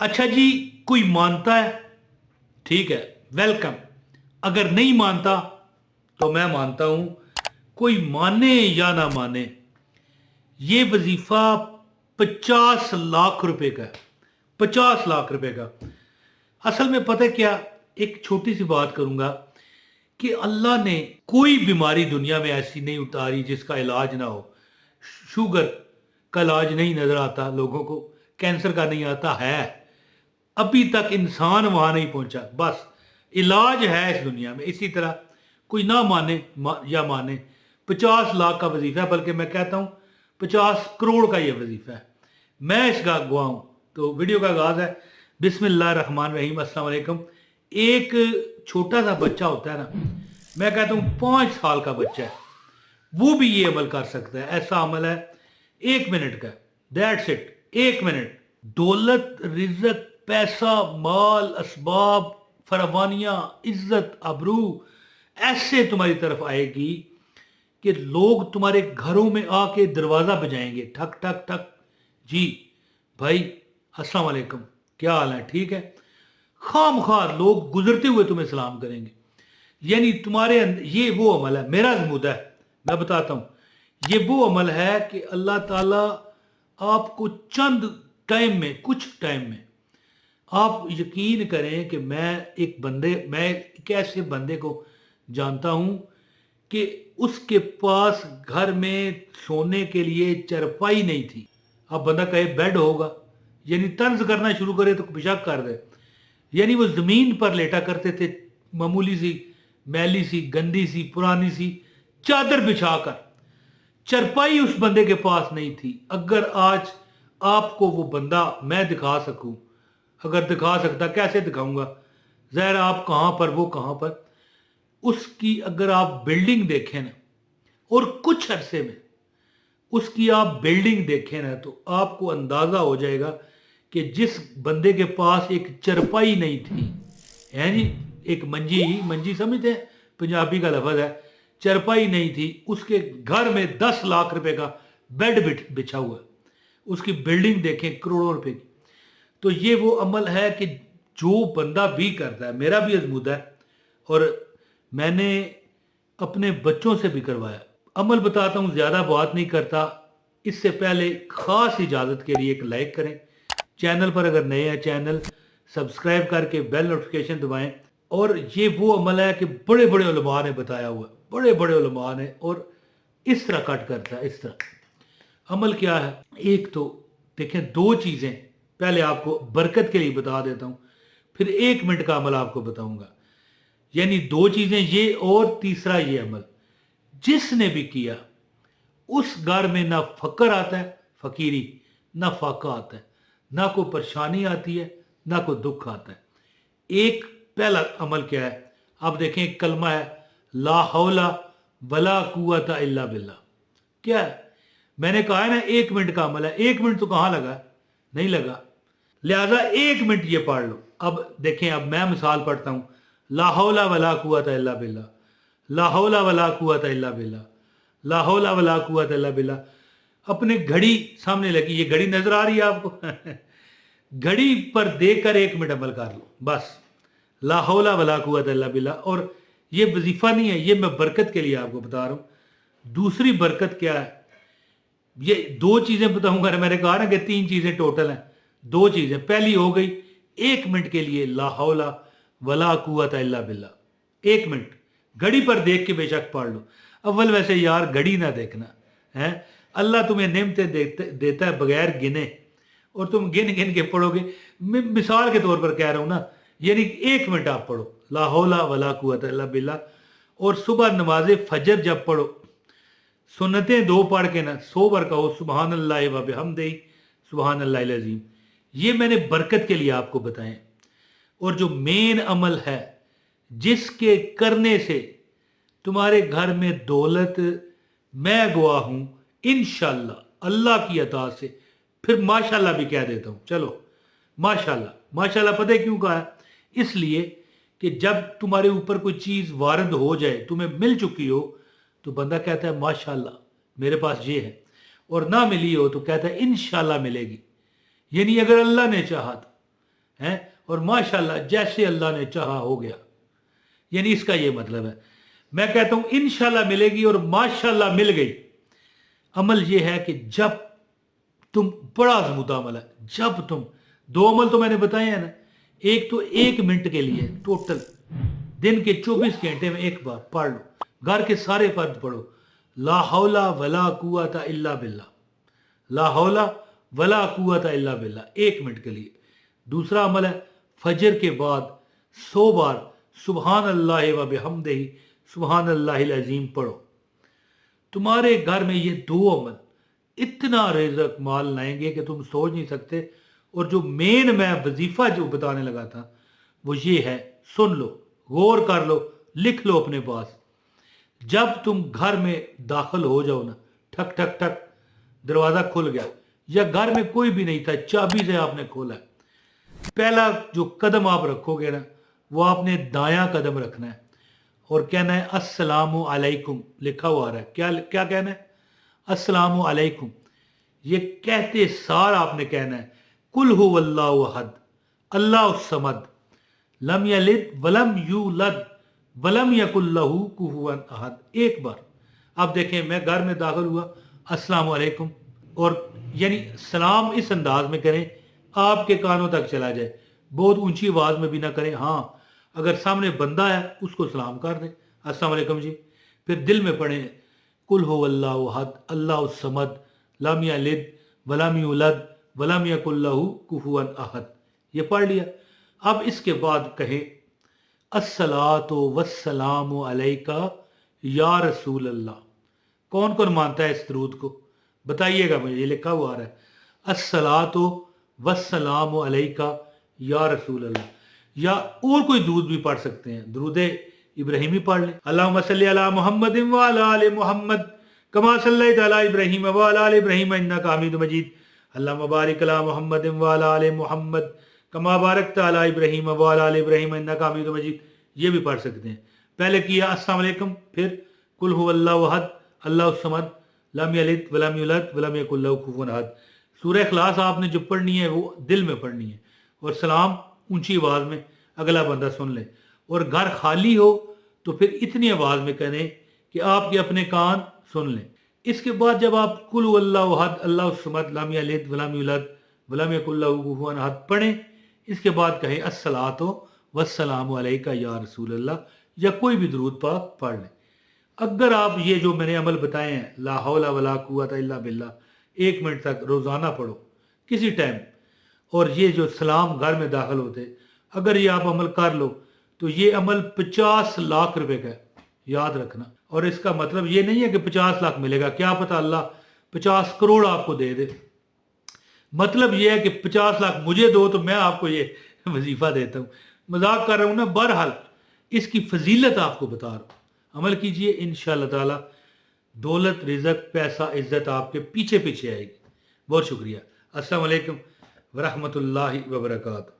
अच्छा जी, कोई मानता है, ठीक है, वेलकम। अगर नहीं मानता तो मैं मानता हूं। कोई माने या ना माने, ये वजीफा 50 लाख रुपए का है। 50 लाख रुपए का। असल में पता है क्या, एक छोटी सी बात करूंगा कि अल्लाह ने कोई बीमारी दुनिया में ऐसी नहीं उतारी जिसका इलाज ना हो। शुगर का इलाज नहीं नजर आता लोगों को, कैंसर का नहीं आता है, अभी तक इंसान वहां नहीं पहुंचा। बस इलाज है इस दुनिया में। इसी तरह कोई ना माने या माने, 50 लाख का वजीफा है, बल्कि मैं कहता हूं 50 करोड़ का ये वजीफा है। मैं इसका गवाह हूं। तो वीडियो का आगाज है, बिस्मिल्लाह रहमान रहीम, अस्सलाम वालेकुम। एक छोटा सा बच्चा होता है ना, मैं कहता हूं 5 साल का बच्चा है, वो भी ये अमल कर सकता है। ऐसा अमल है 1 मिनट का, दैट्स इट, 1 मिनट। दौलत, रिज़्क़, पैसा, माल, असबाब, फरावानियाँ, इज्जत, अबरू ऐसे तुम्हारी तरफ आएगी कि लोग तुम्हारे घरों में आके दरवाज़ा बजाएंगे, ठक ठक ठक। जी भाई, अस्सलाम वालेकुम, क्या हाल है, ठीक है। खाम खा लोग गुजरते हुए तुम्हें सलाम करेंगे। यानी तुम्हारे ये वो अमल है, मेरा जमूदा है, मैं बताता हूँ। ये वो अमल है कि अल्लाह ताला आपको चंद टाइम में, कुछ टाइम में, आप यकीन करें कि मैं एक ऐसे बंदे को जानता हूं कि उसके पास घर में सोने के लिए चरपाई नहीं थी। अब बंदा कहे बेड होगा, यानी तर्ज करना शुरू करे तो पेशाब कर दे। यानी वो जमीन पर लेटा करते थे, मामूली सी, मैली सी, गंदी सी, पुरानी सी चादर बिछाकर। चरपाई उस बंदे के पास नहीं थी। अगर आज आपको वो बंदा मैं दिखा सकूं, अगर दिखा सकता, कैसे दिखाऊंगा, ज़ाहिर आप कहां पर, वो कहां पर, उसकी अगर आप बिल्डिंग देखें ना, और कुछ अरसे में उसकी आप बिल्डिंग देखें ना, तो आपको अंदाजा हो जाएगा कि जिस बंदे के पास एक चरपाई नहीं थी, है जी, एक मंजी, मंजी समझते हैं, पंजाबी का लफज है, चरपाई नहीं थी, उसके घर में 10 लाख रुपए का बेड बिछा हुआ है। उसकी बिल्डिंग देखें करोड़ों रुपए की। तो ये वो अमल है कि जो बंदा भी करता है, मेरा भी आजमूदा है, और मैंने अपने बच्चों से भी करवाया। अमल बताता हूँ, ज़्यादा बात नहीं करता। इससे पहले ख़ास इजाज़त के लिए एक लाइक करें, चैनल पर अगर नए हैं चैनल सब्सक्राइब करके बेल नोटिफिकेशन दबाएं। और ये वो अमल है कि बड़े बड़े उलमा ने बताया हुआ, बड़े बड़े उलमा ने, और इस तरह कट करता है, इस तरह। अमल क्या है, एक तो देखें, दो चीज़ें पहले आपको बरकत के लिए बता देता हूँ, फिर 1 मिनट का अमल आपको बताऊंगा। यानी दो चीज़ें ये, और तीसरा ये अमल जिसने भी किया उस घर में ना फकर आता है, फकीरी, ना फाका आता है, ना कोई परेशानी आती है, ना कोई दुख आता है। एक पहला अमल क्या है, आप देखें, एक कलमा है, ला हौला वला कुव्वता इल्ला बिल्ला। क्या है, मैंने कहा है ना 1 मिनट का अमल है, 1 मिनट तो कहाँ लगा, नहीं लगा। लिहाजा 1 मिनट ये पढ़ लो। अब देखें, अब मैं मिसाल पढ़ता हूँ, ला हौला वला कुव्वता इल्ला बिल्ला, ला हौला वला कुव्वता इल्ला बिल्ला, ला हौला वला कुव्वता इल्ला बिल्ला। अपने घड़ी सामने लगी, ये घड़ी नजर आ रही है आपको घड़ी पर देकर 1 मिनट अमल कर लो, बस। ला हौला वला कुव्वता इल्ला बिल्ला। और ये वजीफा नहीं है, ये मैं बरकत के लिए आपको बता रहा हूँ। दूसरी बरकत क्या है, ये दो चीजें बताऊंगा, मैंने कहा ना कि 3 चीजें टोटल हैं। दो चीजें, पहली हो गई 1 मिनट के लिए ला हौला वला कुव्वता इल्ला बिल्ला। 1 मिनट घड़ी पर देख के बेशक पढ़ लो। अव्वल वैसे यार घड़ी ना देखना है, अल्लाह तुम्हें नेमतें देता है बगैर गिने, और तुम गिन गिन के पढ़ोगे। मिसाल के तौर पर कह रहा हूं ना, यानी 1 मिनट आप पढ़ो ला हौला वला कुव्वता इल्ला बिल्ला। और सुबह नमाज फजर जब पढ़ो, सुन्नतें 2 पढ़ के ना 100 बार कहो सुबहान अल्लाह व बिहम्दिही सुबहान अल्लाहिल अज़ीम। ये मैंने बरकत के लिए आपको बताएं। और जो मेन अमल है जिसके करने से तुम्हारे घर में दौलत, मैं गवाह हूं इंशाअल्लाह अल्लाह की अता से, फिर माशाल्लाह भी कह देता हूं, चलो माशाल्लाह। माशाल्लाह पता है क्यों कहा है, इसलिए कि जब तुम्हारे ऊपर कोई चीज़ वारद हो जाए, तुम्हें मिल चुकी हो, तो बंदा कहता है माशाल्लाह मेरे पास ये है, और ना मिली हो तो कहता है इंशाल्लाह मिलेगी। यानी अगर अल्लाह ने चाहा तो। हैं, और माशाल्लाह जैसे अल्लाह ने चाहा हो गया। यानी इसका ये मतलब है, मैं कहता हूं इंशाल्लाह मिलेगी और माशाल्लाह मिल गई। अमल ये है कि जब तुम, बड़ा आजमूदा अमल है, जब तुम, दो अमल तो मैंने बताए हैं ना, एक तो 1 मिनट के लिए टोटल दिन के 24 घंटे में एक बार पढ़ लो, घर के सारे फर्द पढ़ो, ला हौला वला कुव्वता इल्ला बिल्ला, ला हौला वला कुव्वता इल्ला बिल्ला, 1 मिनट के लिए। दूसरा अमल है फजर के बाद 100 बार सुबहान अल्लाह व बिहम्दिही सुबहान अल्लाहिल अजीम पढ़ो। तुम्हारे घर में ये दो अमल इतना रिज़्क माल लाएंगे कि तुम सोच नहीं सकते। और जो मेन मैं वजीफा जो बताने लगा था वो ये है, सुन लो, गौर कर लो, लिख लो अपने पास। जब तुम घर में दाखिल हो जाओ ना, ठक ठक ठक दरवाज़ा खुल गया या घर में कोई भी नहीं था, चाबी से आपने खोला, पहला जो कदम आप रखोगे ना वो आपने दायां कदम रखना है और कहना है अस्सलामु अलैकुम, लिखा हुआ आ रहा है, क्या क्या कहना है, अस्सलामु अलैकुम। ये कहते सार आपने कहना है कुल हुवल्लाहु अहद अल्लाहु समद लम यलिद वलम यूलद वलम यकुल लहू कुफुवन अहद। एक बार आप देखें, मैं घर में दाखिल हुआ, अस्सलामु अलैकुम, और यानी सलाम इस अंदाज में करें आपके कानों तक चला जाए, बहुत ऊंची आवाज में भी ना करें। हाँ, अगर सामने बंदा है उसको सलाम कर दें, अस्सलाम वालेकुम जी, फिर दिल में पढ़ें कुल हुवल्लाहु अहद अल्लाहु समद लम यलिद वलम यूलद वलम यकुल लहू कुफुवन अहद, ये पढ़ लिया। अब इसके बाद कहें अस्सलातु वस्सलामु अलैका या रसूल अल्लाह। कौन कौन मानता है इस दरूद को, बताइएगा मुझे, ये लिखा हुआ आ रहा है अस्सलातु वस्सलामु अलैका या रसूल अल्लाह। या और कोई दरूद भी पढ़ सकते हैं, दरूद इब्राहिमी पढ़ लें, अल्लाहुम्मा सल्ली अला मुहम्मदिन व अला आलि मुहम्मद कमा सल्लैता अला इब्राहीम व अला आलि इब्राहीम इन्नका हमीदुम मजीद, अल्लाहुम्मा बारिक अला मुहम्मदिन व अला आलि मुहम्मद कमा बारकता अला इब्राहीम व अला आलि इब्राहीम इन्नका हमीदुम मजीद। ये भी पढ़ सकते हैं। पहले किया अस्सलाम वालेकुम, फिर कुल हुवल्लाहु अहद अल्लाहु समद लम यलिद वलम यूलद वलम यकुल लहू कुफुवन अहद। सूरह इखलास आपने जो पढ़नी है वो दिल में पढ़नी है और सलाम ऊंची आवाज़ में अगला बंदा सुन ले। और घर खाली हो तो फिर इतनी आवाज़ में करें कि आपके अपने कान सुन लें। इसके बाद जब आप कुल हुवल्लाहु अहद अल्लाहु समद लम यलिद वलम यूलद वलम यकुल लहू कुफुवन अहद पढ़ें। इसके बाद कहें अस्सलातु वस्सलामु अलैका या रसूल अल्लाह, या कोई भी दरूद पाक पढ़ लें। अगर आप ये जो मैंने अमल बताए हैं, ला हौला वला कुव्वता इल्ला बिल्लाह, 1 मिनट तक रोज़ाना पढ़ो किसी टाइम, और ये जो सलाम घर में दाखिल होते, अगर ये आप अमल कर लो तो ये अमल 50 लाख रुपए का है, याद रखना। और इसका मतलब ये नहीं है कि 50 लाख मिलेगा, क्या पता अल्लाह 50 करोड़ आपको दे दे। मतलब ये है कि 50 लाख मुझे दो तो मैं आपको ये वजीफा देता हूँ, मजाक कर रहा हूँ ना। बहरहाल इसकी फजीलत आपको बता रहा हूँ, अमल कीजिए, इंशाअल्लाह ताला दौलत रिज़्क पैसा इज्जत आपके पीछे पीछे आएगी। बहुत शुक्रिया। अस्सलाम वालेकुम वरहमतुल्लाहि वबरकातुहू।